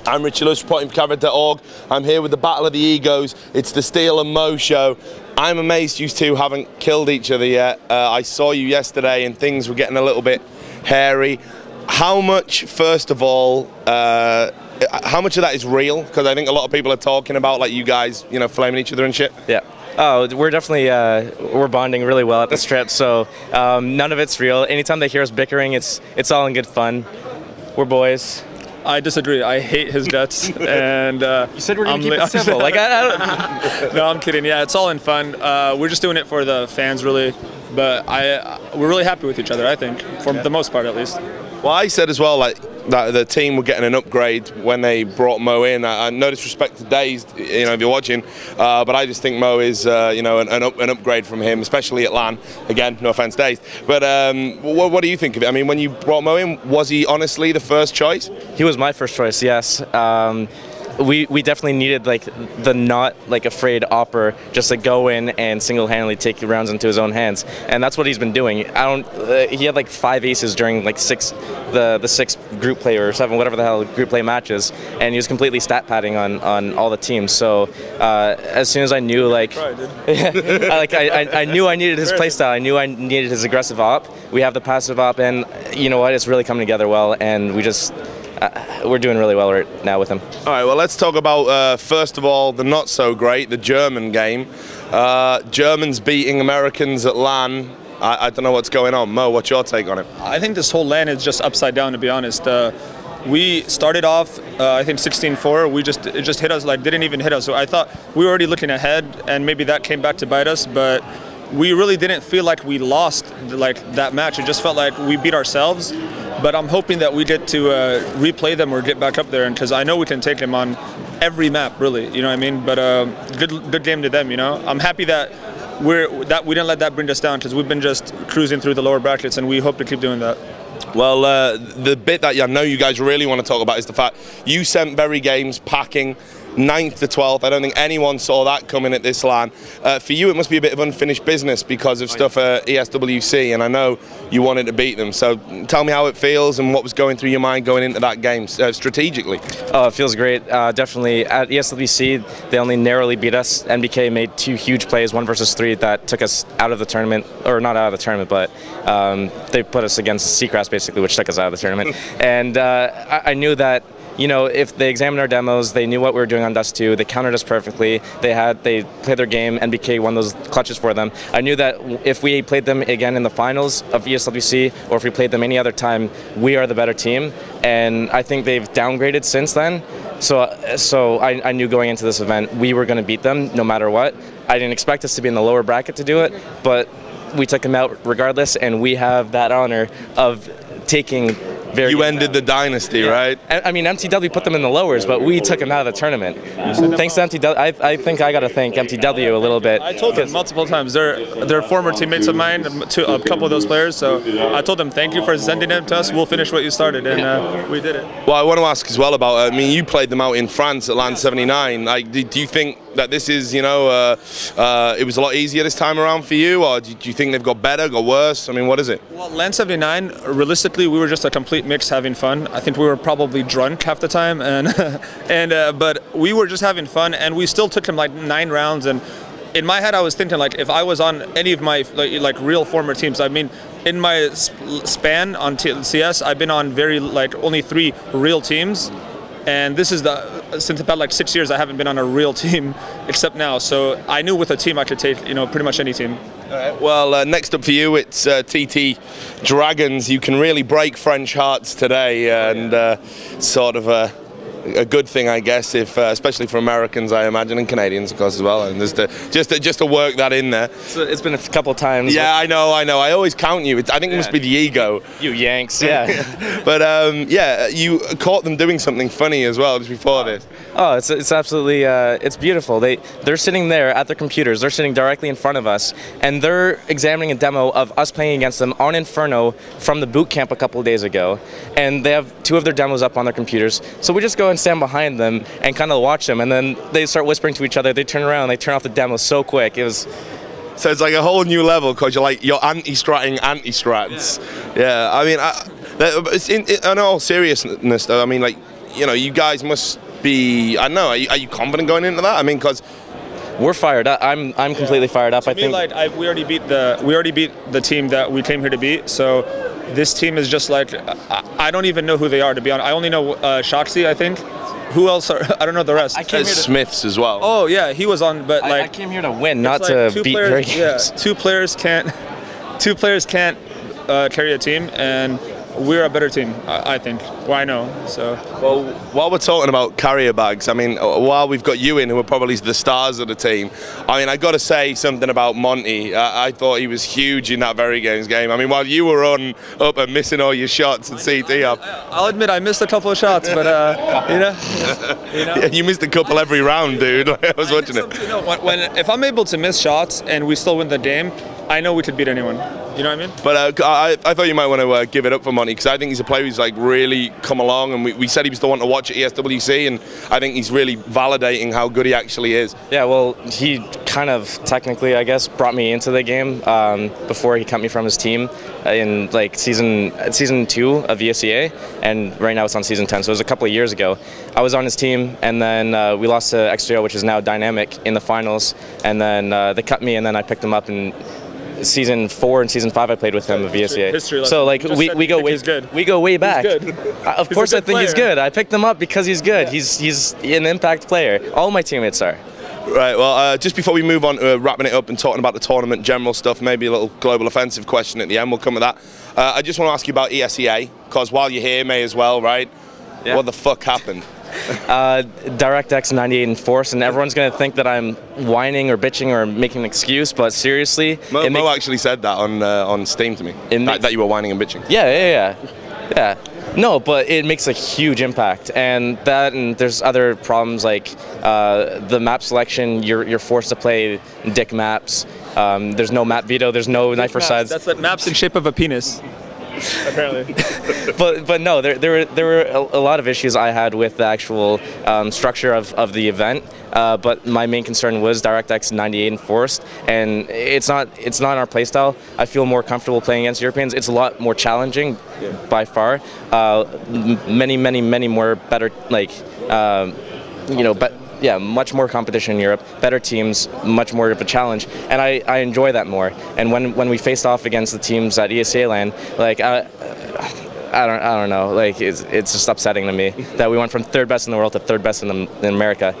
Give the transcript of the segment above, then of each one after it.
I'm Richie Lewis, reporting for Cabaret.org. I'm here with the Battle of the Egos. It's the Steel and Mo show. I'm amazed you two haven't killed each other yet. I saw you yesterday and things were getting a little bit hairy. How much, first of all, how much of that is real? Because I think a lot of people are talking about, like, you guys, you know, flaming each other and shit. Yeah. Oh, we're definitely we're bonding really well at this trip. So none of it's real. Anytime they hear us bickering, it's all in good fun. We're boys. I disagree. I hate his guts, and you said we're gonna keep it civil. Like, I don't. No, I'm kidding. Yeah, it's all in fun. We're just doing it for the fans, really. But we're really happy with each other. I think, for the most part, at least. Well, I said as well, like, that the team were getting an upgrade when they brought Mo in. No disrespect to Days, you know, if you're watching, but I just think Mo is, you know, an upgrade from him, especially at LAN. Again, no offense, Days. But what do you think of it? I mean, when you brought Mo in, was he honestly the first choice? He was my first choice, yes. We definitely needed, like, the not, like, afraid opper just to go in and single-handedly take rounds into his own hands, and that's what he's been doing. He had like 5 aces during like the 6 group play or 7, whatever the hell group play matches, and he was completely stat padding on all the teams. So as soon as I knew, like, I knew I needed his playstyle. I knew I needed his aggressive op. We have the passive op, and you know what? It's really coming together well, and we're doing really well right now with him. All right, well, let's talk about, first of all, the not so great, the German game. Germans beating Americans at LAN. I don't know what's going on. Mo, what's your take on it? I think this whole LAN is just upside down, to be honest. We started off, I think 16-4. It just hit us, like, didn't even hit us. So I thought we were already looking ahead, and maybe that came back to bite us, but we really didn't feel like we lost, like, that match. It just felt like we beat ourselves. But I'm hoping that we get to replay them or get back up there, because I know we can take them on every map, really. You know what I mean? But good game to them. You know, I'm happy that we didn't let that bring us down, because we've been just cruising through the lower brackets, and we hope to keep doing that. Well, the bit that I know you guys really want to talk about is the fact you sent Berry Games packing 9th to 12th. I don't think anyone saw that coming at this LAN. For you, it must be a bit of unfinished business because of stuff at ESWC, and I know you wanted to beat them. So tell me how it feels and what was going through your mind going into that game strategically. Oh, it feels great. Definitely. At ESWC, they only narrowly beat us. NBK made 2 huge plays, 1 versus 3, that took us out of the tournament, or not out of the tournament, but they put us against Seacrest, basically, which took us out of the tournament. And I knew that, you know, if they examined our demos, they knew what we were doing on Dust 2, they countered us perfectly, they played their game, NBK won those clutches for them. I knew that if we played them again in the finals of ESWC, or if we played them any other time, we are the better team, and I think they've downgraded since then. So I knew going into this event, we were going to beat them no matter what. I didn't expect us to be in the lower bracket to do it, but we took them out regardless, and we have that honor of taking You ended the dynasty, yeah. Right? I mean, MTW put them in the lowers, but we took them out of the tournament. Thanks to MTW. I think I got to thank MTW a little bit. I told them multiple times. They're former teammates of mine, a couple of those players. So I told them, thank you for sending them to us. We'll finish what you started, and we did it. Well, I want to ask as well about, I mean, you played them out in France at LAN 79. Like, do you think that this is, you know, it was a lot easier this time around for you, or do you think they've got better, got worse? I mean, what is it? Well, LAN 79, realistically, we were just a complete mix having fun. I think we were probably drunk half the time, but we were just having fun, and we still took them like 9 rounds. And in my head, I was thinking, like, if I was on any of my like real former teams, I mean, in my span on CS, I've been on only 3 real teams. And this is since about like 6 years, I haven't been on a real team except now. So I knew with a team I could take, you know, pretty much any team. All right. Well, next up for you, it's TT Dragons. You can really break French hearts today, and sort of a good thing, I guess, if especially for Americans, I imagine, and Canadians, of course, as well. And just to work that in there. So it's been a couple of times. Yeah, I know. I always count you. I think it must be the ego. You Yanks, yeah. But yeah, you caught them doing something funny as well just before this. Oh, it's absolutely it's beautiful. They're sitting there at their computers. They're sitting directly in front of us, and they're examining a demo of us playing against them on Inferno from the boot camp a couple of days ago. And they have 2 of their demos up on their computers. So we just go and stand behind them and kind of watch them, and then they start whispering to each other. They turn around, they turn off the demo so quick. It was. So it's like a whole new level, because you're anti-stratting anti-strats. Yeah, I mean, in all seriousness though, I mean, like, you know, you guys must be. I don't know. Are you confident going into that? I mean, because we're fired up. I'm completely fired up. To me, like, we already beat the team that we came here to beat. So this team is just like, I don't even know who they are, to be honest. I only know Shoxy, I think. Who else? I don't know the rest. There's Smiths as well. Oh yeah, he was on. But like, I came here to win, not to beat great games. Yeah, two players can't carry a team, and we're a better team, I think. Well, I know. So. Well, while we're talking about carrier bags, I mean, while we've got you in, who are probably the stars of the team, I mean, I got to say something about Monty. I thought he was huge in that very games game. I mean, while you were on up and missing all your shots and CT up. I'll admit I missed a couple of shots, but you know. Yeah, you missed a couple every round, dude. I was watching it. If I'm able to miss shots and we still win the game, I know we could beat anyone. You know what I mean? But I thought you might want to give it up for Monty, because I think he's a player who's like really come along, and we said he was the one to watch at ESWC, and I think he's really validating how good he actually is. Yeah, well, he kind of technically, I guess, brought me into the game before he cut me from his team in like season 2 of ESEA, and right now it's on season 10, so it was a couple of years ago. I was on his team, and then we lost to XJO, which is now Dynamic, in the finals, and then they cut me, and then I picked him up in season 4 and season 5 I played with him at VSEA. So like we go way back. Of course I think he's good. I picked him up because he's good. Yeah. He's an impact player. All my teammates are. Right, well, just before we move on to wrapping it up and talking about the tournament general stuff, maybe a little global offensive question at the end, we'll come with that. I just want to ask you about ESEA, because while you're here, may as well, right? Yeah. What the fuck happened? DirectX 98 in force, and everyone's going to think that I'm whining or bitching or making an excuse, but seriously... Mo actually said that on Steam to me, that you were whining and bitching. Yeah. No, but it makes a huge impact, and there's other problems like the map selection. You're forced to play dick maps. There's no map veto. There's no knife for sides. That's the maps in shape of a penis. Apparently. but no, there were a lot of issues I had with the actual structure of the event. But my main concern was DirectX 98 enforced, and it's not our playstyle. I feel more comfortable playing against Europeans. It's a lot more challenging, by far. Many more better, like yeah, much more competition in Europe, better teams, much more of a challenge, and I enjoy that more. And when we faced off against the teams at ESEA LAN, like I don't know, like it's just upsetting to me that we went from 3rd best in the world to 3rd best in America.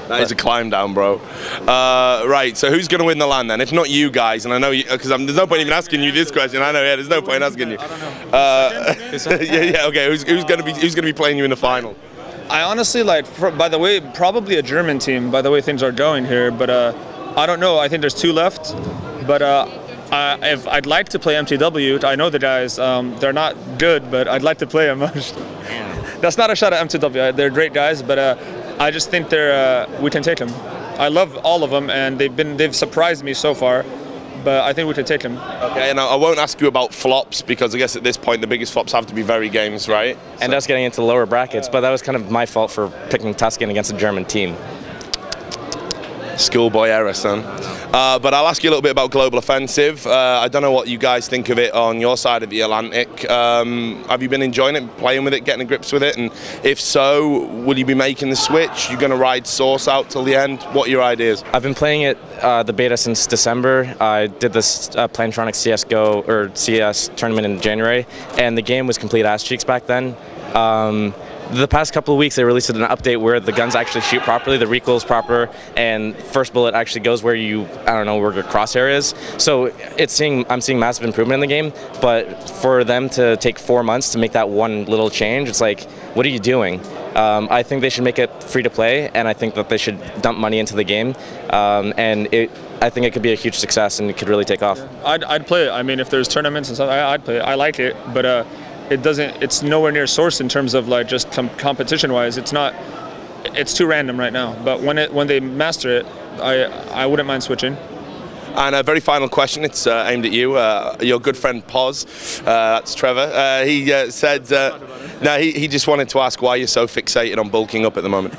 That is a climb down, bro. Right, so who's going to win the LAN then? If not you guys, and I know, because there's no point even asking you this question. I know, yeah, there's no point asking you. I don't know. Yeah, okay. Who's going to be playing you in the final? I honestly, like, by the way, probably a German team, by the way things are going here, but I don't know. I think there's 2 left, but if I'd like to play MTW, I know the guys, they're not good, but I'd like to play them. That's not a shot at MTW. They're great guys, but I just think we can take them. I love all of them, and they've surprised me so far. But I think we can take them. Okay, and I won't ask you about flops, because I guess at this point the biggest flops have to be very games, right? And us getting into lower brackets, but that was kind of my fault for picking Tuscan against a German team. Schoolboy error, son. But I'll ask you a little bit about Global Offensive. I don't know what you guys think of it on your side of the Atlantic. Have you been enjoying it, playing with it, getting to grips with it? And if so, will you be making the switch? You're going to ride Source out till the end? What are your ideas? I've been playing it, the beta, since December. I did this Plantronic CSGO or CS tournament in January, and the game was complete ass cheeks back then. The past couple of weeks, they released an update where the guns actually shoot properly, the recoil is proper, and first bullet actually goes where where your crosshair is. So I'm seeing massive improvement in the game, but for them to take 4 months to make that one little change, it's like, what are you doing? I think they should make it free to play, and I think that they should dump money into the game, and I think it could be a huge success, and it could really take off. I'd play it. I mean, if there's tournaments and stuff, I'd play it. I like it, but it's nowhere near Source in terms of like just competition wise. It's too random right now, but when they master it, I wouldn't mind switching. And a very final question, it's aimed at you, your good friend Poz, that's Trevor. He said, he just wanted to ask why you're so fixated on bulking up at the moment.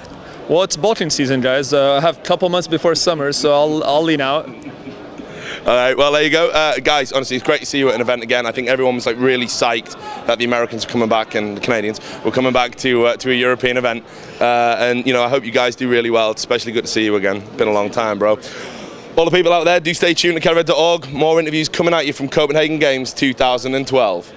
Well, it's bulking season, guys. I have a couple months before summer, so I'll lean out. All right, well, there you go. Guys, honestly, it's great to see you at an event again. I think everyone was like really psyched that the Americans are coming back and the Canadians were coming back to a European event. And, you know, I hope you guys do really well. It's especially good to see you again. Been a long time, bro. All the people out there, do stay tuned to Kellerred.org. More interviews coming at you from Copenhagen Games 2012.